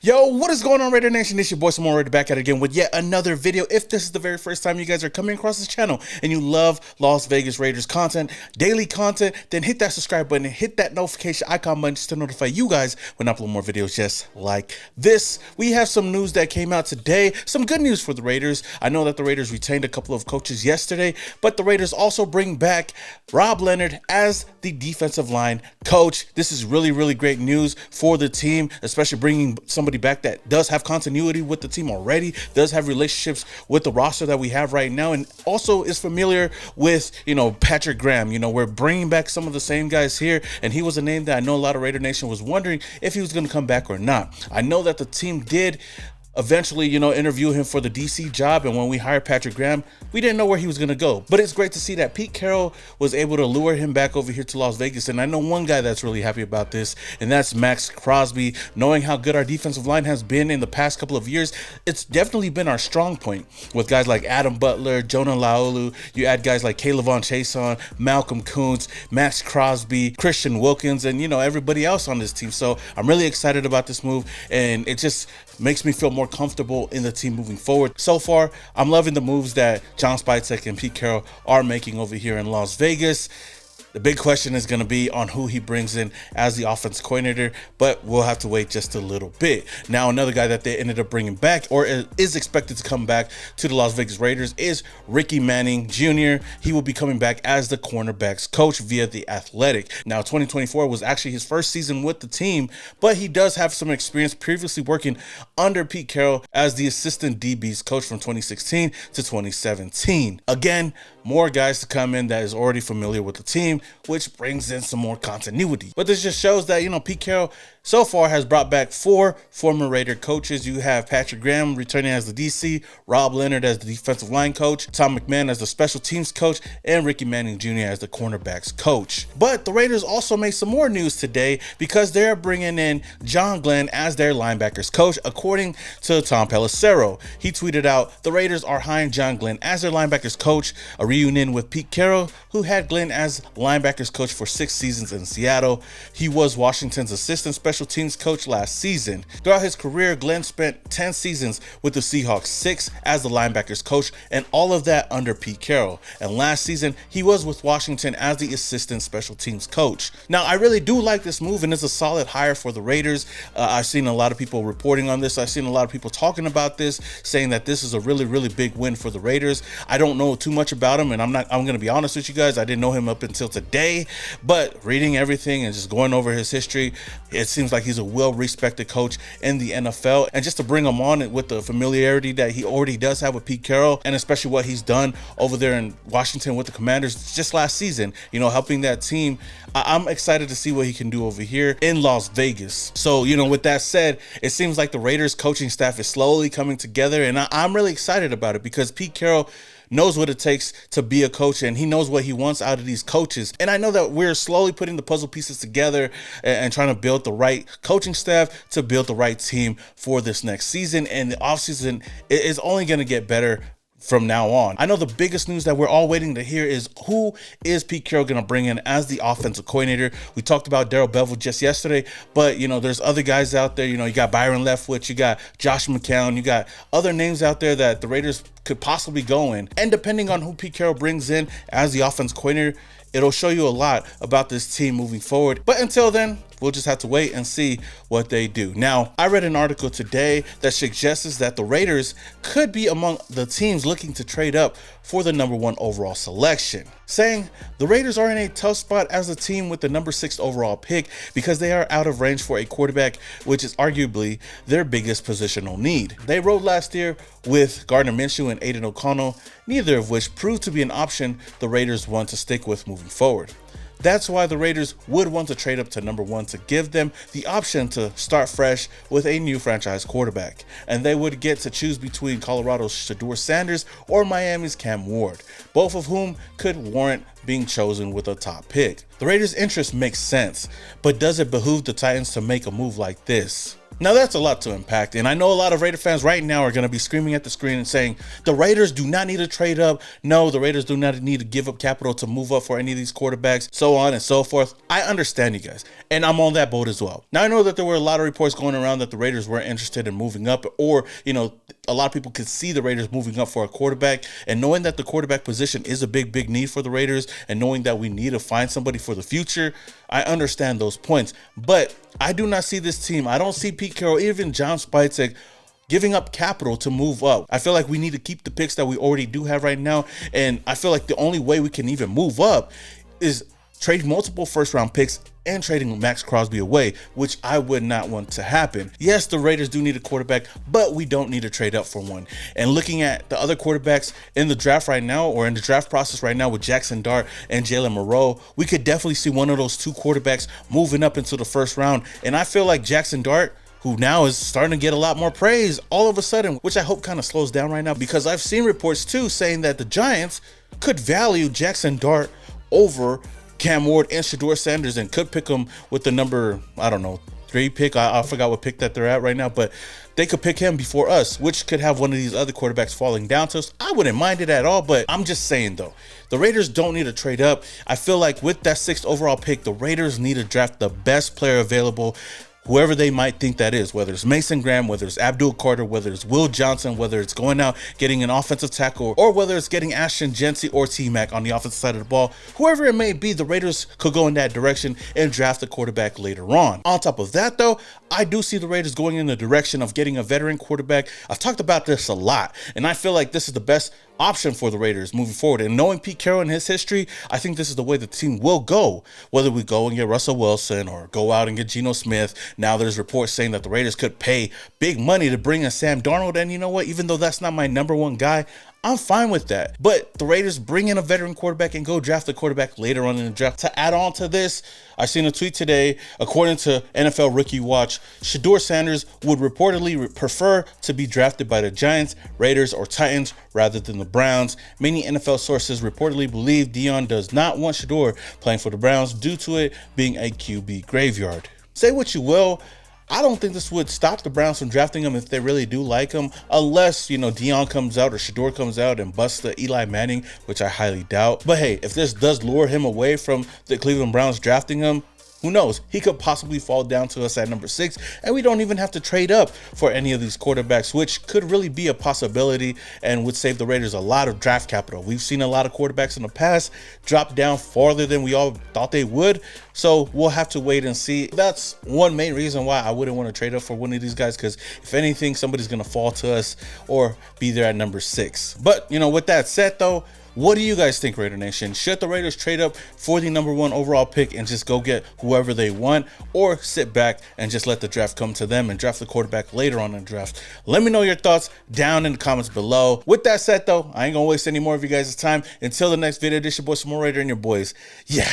Yo, what is going on, Raider Nation? It's your boy Simone Raider back at it again with yet another video. If this is the very first time you guys are coming across this channel and you love Las Vegas Raiders content, daily content, then hit that subscribe button and hit that notification icon button just to notify you guys when I upload more videos just like this. We have some news that came out today, some good news for the Raiders. I know that the Raiders retained a couple of coaches yesterday, but the Raiders also bring back Leonard as the defensive line coach. This is really great news for the team, especially bringing somebody back that does have continuity with the team already, does have relationships with the roster that we have right now, and also is familiar with, Patrick Graham. We're bringing back some of the same guys here, and he was a name that I know a lot of Raider Nation was wondering if he was going to come back or not. I know that the team did eventually, interview him for the DC job, and when we hired Patrick Graham, we didn't know where he was going to go. But it's great to see that Pete Carroll was able to lure him back over here to Las Vegas, and I know one guy that's really happy about this, and that's Maxx Crosby. Knowing how good our defensive line has been in the past couple of years, it's definitely been our strong point with guys like Adam Butler, Jonah Laulu. You add guys like K'Lavon Chaisson, Malcolm Kuntz, Maxx Crosby, Christian Wilkins, and everybody else on this team. So I'm really excited about this move, and it just makes me feel more comfortable in the team moving forward. So far, I'm loving the moves that John Spytek and Pete Carroll are making over here in Las Vegas. The big question is going to be on who he brings in as the offense coordinator, but we'll have to wait just a little bit. Now, another guy that they ended up bringing back, or is expected to come back to the Las Vegas Raiders, is Ricky Manning Jr. He will be coming back as the cornerbacks coach via The Athletic. Now, 2024 was actually his first season with the team, but he does have some experience previously working under Pete Carroll as the assistant DBs coach from 2016 to 2017. Again, more guys to come in that is already familiar with the team, which brings in some more continuity. But this just shows that, Pete Carroll so far has brought back 4 former Raider coaches. You have Patrick Graham returning as the DC, Leonard as the defensive line coach, Tom McMahon as the special teams coach, and Ricky Manning Jr. as the cornerbacks coach. But the Raiders also made some more news today because they're bringing in John Glenn as their linebackers coach, according to Tom Pelissero. He tweeted out, "The Raiders are hiring John Glenn as their linebackers coach, a reunion with Pete Carroll, who had Glenn as linebackers coach for 6 seasons in Seattle. He was Washington's assistant special teams coach last season. Throughout his career, Glenn spent 10 seasons with the Seahawks, 6 as the linebackers coach, and all of that under Pete Carroll. And last season, he was with Washington as the assistant special teams coach." Now, I really do like this move, and it's a solid hire for the Raiders. I've seen a lot of people reporting on this. I've seen a lot of people talking about this, saying that this is a really big win for the Raiders. I don't know too much about him, and I'm going to be honest with you guys, I didn't know him up until today, but reading everything and just going over his history, it seems like he's a well-respected coach in the NFL, and just to bring him on with the familiarity that he already does have with Pete Carroll, and especially what he's done over there in Washington with the Commanders just last season, helping that team, I'm excited to see what he can do over here in Las Vegas. So, with that said, it seems like the Raiders coaching staff is slowly coming together, and I'm really excited about it because Pete Carroll knows what it takes to be a coach, and he knows what he wants out of these coaches. And I know that we're slowly putting the puzzle pieces together and trying to build the right coaching staff to build the right team for this next season. And the offseason is only going to get better from now on. I know the biggest news that we're all waiting to hear is who is Pete Carroll going to bring in as the offensive coordinator. We talked about Darrell Bevell just yesterday, but there's other guys out there. You got Byron Leftwich, you got Josh McCown, you got other names out there that the Raiders could possibly go in. And depending on who Pete Carroll brings in as the offense coordinator, it'll show you a lot about this team moving forward. But until then, we'll just have to wait and see what they do. Now, I read an article today that suggests that the Raiders could be among the teams looking to trade up for the #1 overall selection, saying the Raiders are in a tough spot as a team with the #6 overall pick because they are out of range for a quarterback, which is arguably their biggest positional need. They rode last year with Gardner Minshew and Aiden O'Connell, neither of which proved to be an option the Raiders want to stick with moving forward. That's why the Raiders would want to trade up to #1 to give them the option to start fresh with a new franchise quarterback. And they would get to choose between Colorado's Shedeur Sanders or Miami's Cam Ward, both of whom could warrant being chosen with a top pick. The Raiders' interest makes sense, but does it behoove the Titans to make a move like this? Now that's a lot to impact, and I know a lot of Raider fans right now are going to be screaming at the screen and saying the Raiders do not need to trade up. No, the Raiders do not need to give up capital to move up for any of these quarterbacks, so on and so forth. I understand you guys, and I'm on that boat as well. Now I know that there were a lot of reports going around that the Raiders weren't interested in moving up, or a lot of people could see the Raiders moving up for a quarterback, and knowing that the quarterback position is a big need for the Raiders, and knowing that we need to find somebody for the future, I understand those points. But I do not see this team. I don't see Pete Carroll, even John Spicek, giving up capital to move up. I feel like we need to keep the picks that we already do have right now, and I feel like the only way we can even move up is trade multiple first-round picks and trading Max Crosby away, which I would not want to happen. Yes, the Raiders do need a quarterback, but we don't need to trade up for one. And looking at the other quarterbacks in the draft right now, or in the draft process right now with Jackson Dart and Jalen Moreau, we could definitely see one of those two quarterbacks moving up into the first round. And I feel like Jackson Dart, who now is starting to get a lot more praise all of a sudden, which I hope kind of slows down right now, because I've seen reports too saying that the Giants could value Jackson Dart over Cam Ward and Shedeur Sanders and could pick him with the number, I don't know, 3 pick. I forgot what pick that they're at right now, but they could pick him before us, which could have one of these other quarterbacks falling down to us. I wouldn't mind it at all, but I'm just saying though, the Raiders don't need to trade up. I feel like with that 6th overall pick, the Raiders need to draft the best player available, whoever they might think that is, whether it's Mason Graham, whether it's Abdul Carter, whether it's Will Johnson, whether it's going out getting an offensive tackle, or whether it's getting Ashton Jency or T-Mac on the offensive side of the ball. Whoever it may be, the Raiders could go in that direction and draft a quarterback later on. On top of that though, I do see the Raiders going in the direction of getting a veteran quarterback. I've talked about this a lot, and I feel like this is the best option for the Raiders moving forward. And knowing Pete Carroll and his history, I think this is the way the team will go. Whether we go and get Russell Wilson or go out and get Geno Smith. Now there's reports saying that the Raiders could pay big money to bring in Sam Darnold. And you know what? Even though that's not my number one guy, I'm fine with that. But the Raiders bring in a veteran quarterback and go draft a quarterback later on in the draft. To add on to this, I seen a tweet today, according to NFL Rookie Watch, Shedeur Sanders would reportedly prefer to be drafted by the Giants, Raiders, or Titans rather than the Browns. Many NFL sources reportedly believe Dion does not want Shedeur playing for the Browns due to it being a QB graveyard. Say what you will, I don't think this would stop the Browns from drafting him if they really do like him, unless, Dion comes out or Shedeur comes out and busts the Eli Manning, which I highly doubt. But hey, if this does lure him away from the Cleveland Browns drafting him, who knows? He could possibly fall down to us at number 6, and we don't even have to trade up for any of these quarterbacks, which could really be a possibility and would save the Raiders a lot of draft capital. We've seen a lot of quarterbacks in the past drop down farther than we all thought they would, so we'll have to wait and see. That's one main reason why I wouldn't want to trade up for one of these guys, because if anything, somebody's going to fall to us or be there at number 6. But, with that said, though, what do you guys think, Raider Nation? Should the Raiders trade up for the number 1 overall pick and just go get whoever they want, or sit back and just let the draft come to them and draft the quarterback later on in the draft? Let me know your thoughts down in the comments below. With that said, though, I ain't gonna waste any more of you guys' time. Until the next video, this your boy Small Raider and your boys. Yeah.